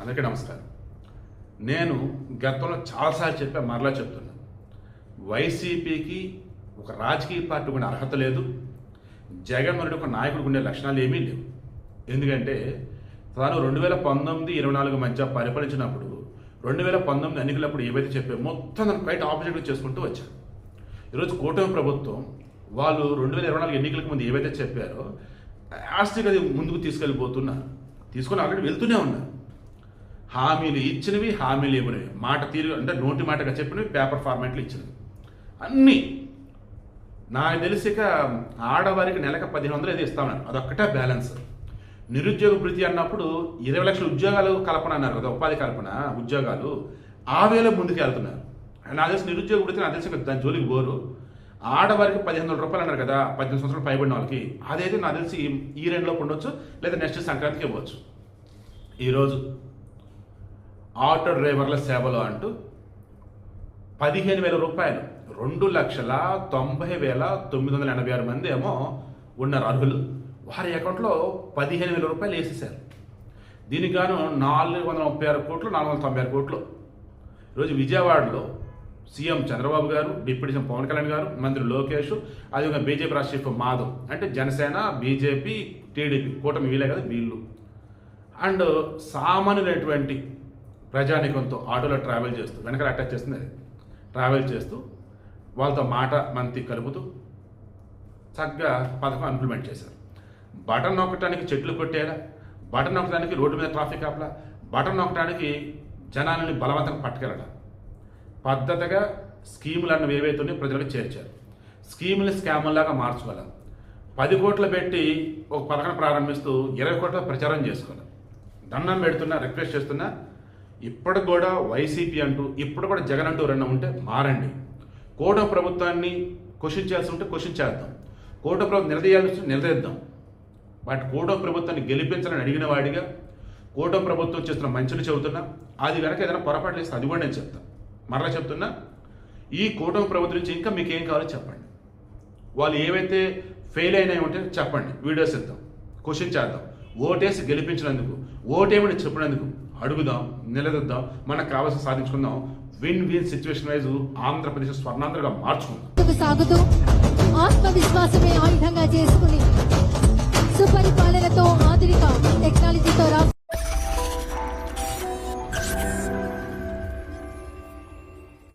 అందరికీ నమస్కారం. నేను గతంలో చాలాసార్లు చెప్పా, మరలా చెప్తున్నా. వైసీపీకి ఒక రాజకీయ పార్టీ ఉండే అర్హత లేదు. జగన్మోహన్ రెడ్డి ఒక నాయకుడికి ఉండే లక్షణాలు ఏమీ లేవు. ఎందుకంటే తాను 2019-24 మధ్య పరిపాలించినప్పుడు 2019 ఎన్నికలప్పుడు ఏవైతే చెప్పామో మొత్తం దాన్ని బయట ఆపోజిట్గా చేసుకుంటూ వచ్చారు. ఈరోజు కూటమి ప్రభుత్వం వాళ్ళు 2024 ఎన్నికలకు ముందు ఏవైతే చెప్పారో ఆస్తికి అది ముందుకు తీసుకొని ఆల్రెడీ వెళ్తూనే ఉన్నారు. హామీలు ఇచ్చినవి, హామీలు ఇవ్వనివి, మాట తీరు అంటే నోటి మాటగా చెప్పినవి, పేపర్ ఫార్మాట్లు ఇచ్చినవి అన్నీ. నాకు తెలిసిక ఆడవారికి నెలకు 1500 ఏదో ఇస్తామన్నారు, అదొక్కటే బ్యాలెన్స్. నిరుద్యోగ భృతి అన్నప్పుడు 20 లక్షల ఉద్యోగాలు కల్పన అన్నారు కదా, ఉపాధి కల్పన ఉద్యోగాలు, ఆ వేలో ముందుకు వెళ్తున్నారు. నాకు తెలిసి నిరుద్యోగ భృతి నాకు తెలిసి దాని జోలికి పోరు. ఆడవారికి 1500 రూపాయలు అన్నారు కదా, 18 సంవత్సరాలు పైబడిన వాళ్ళకి, అదైతే నాకు తెలిసి ఈ రెండులోపు ఉండొచ్చు, లేదా నెక్స్ట్ సంక్రాంతికి ఇవ్వచ్చు. ఈరోజు ఆటో డ్రైవర్ల సేవలు అంటూ 15,000 రూపాయలు, 2,90,986 మంది ఏమో ఉన్నారు అర్హులు. వారి అకౌంట్లో 15,000 రూపాయలు వేసేసారు. దీనికి గాను 436 కోట్లు, 496 కోట్లు. ఈరోజు విజయవాడలో సీఎం చంద్రబాబు గారు, డిప్యూటీ సీఎం పవన్ కళ్యాణ్ గారు, మంత్రి లోకేష్, అదేవిధంగా బీజేపీ రాష్ట్ర చీఫ్ మాధవ్, అంటే జనసేన, బీజేపీ, టీడీపీ కూటమి వీలే కదా వీళ్ళు, అండ్ సామాన్యులైనటువంటి ప్రజానికంతో ఆటోలో ట్రావెల్ చేస్తూ, వెనకాల అటాచ్ చేస్తుంది అది, ట్రావెల్ చేస్తూ వాళ్ళతో మాట మంతి కలుపుతూ చక్కగా పథకం ఇంప్లిమెంట్ చేశారు. బటన్ నొక్కడానికి చెట్లు కొట్టేలా, బటన్ నొక్కడానికి రోడ్డు మీద ట్రాఫిక్ ఆపలా, బటన్ నొక్కడానికి జనాలని బలవంతంగా పట్టుకెళ్ళడం, పద్ధతిగా స్కీములన్నీ ఏవైతే ప్రజలకు చేర్చారు. స్కీములు స్కాముల్లాగా మార్చుకోవాలి. 10 కోట్లు పెట్టి ఒక పథకం ప్రారంభిస్తూ 20 కోట్ల ప్రచారం చేసుకోవాలి. దండం పెడుతున్నా, రిక్వెస్ట్ చేస్తున్నా, ఇప్పుడు కూడా వైసీపీ అంటూ, ఇప్పుడు కూడా జగన్ అంటూ రెండు ఉంటే మారండి. కూటమి ప్రభుత్వాన్ని క్వశ్చన్ చేయాల్సి ఉంటే క్వశ్చన్ చేద్దాం, కూటమి ప్రభుత్వం నిలదీయాల్సి నిలదీద్దాం. బట్ కూటమి ప్రభుత్వాన్ని గెలిపించాలని అడిగిన వాడిగా కూటమి ప్రభుత్వం చేస్తున్న మంచిని చెబుతున్నా, అది కనుక ఏదైనా పొరపాటు చేస్తే అది కూడా నేను చెప్తాను. మరలా చెప్తున్నా, ఈ కూటమి ప్రభుత్వం నుంచి ఇంకా మీకు ఏం కావాలో చెప్పండి. వాళ్ళు ఏవైతే ఫెయిల్ అయినాయి ఉంటే చెప్పండి, వీడియోస్ ఇద్దాం, క్వశ్చన్ చేద్దాం. ఓటేసి గెలిపించినందుకు, ఓటేమని చెప్పినందుకు అడుగుదాం, నిలదీద్దాం, మనకు కావాల్సిన సాధించుకుందాం. Win win situation wise Andhra Pradesh స్వర్ణాంధ్రగా మార్చుకుందాం. సాగుతూ ఆత్మవిశ్వాసమే ఆయుధంగా చేసుకుని సుపరిపాలనతో ఆధునిక టెక్నాలజీతో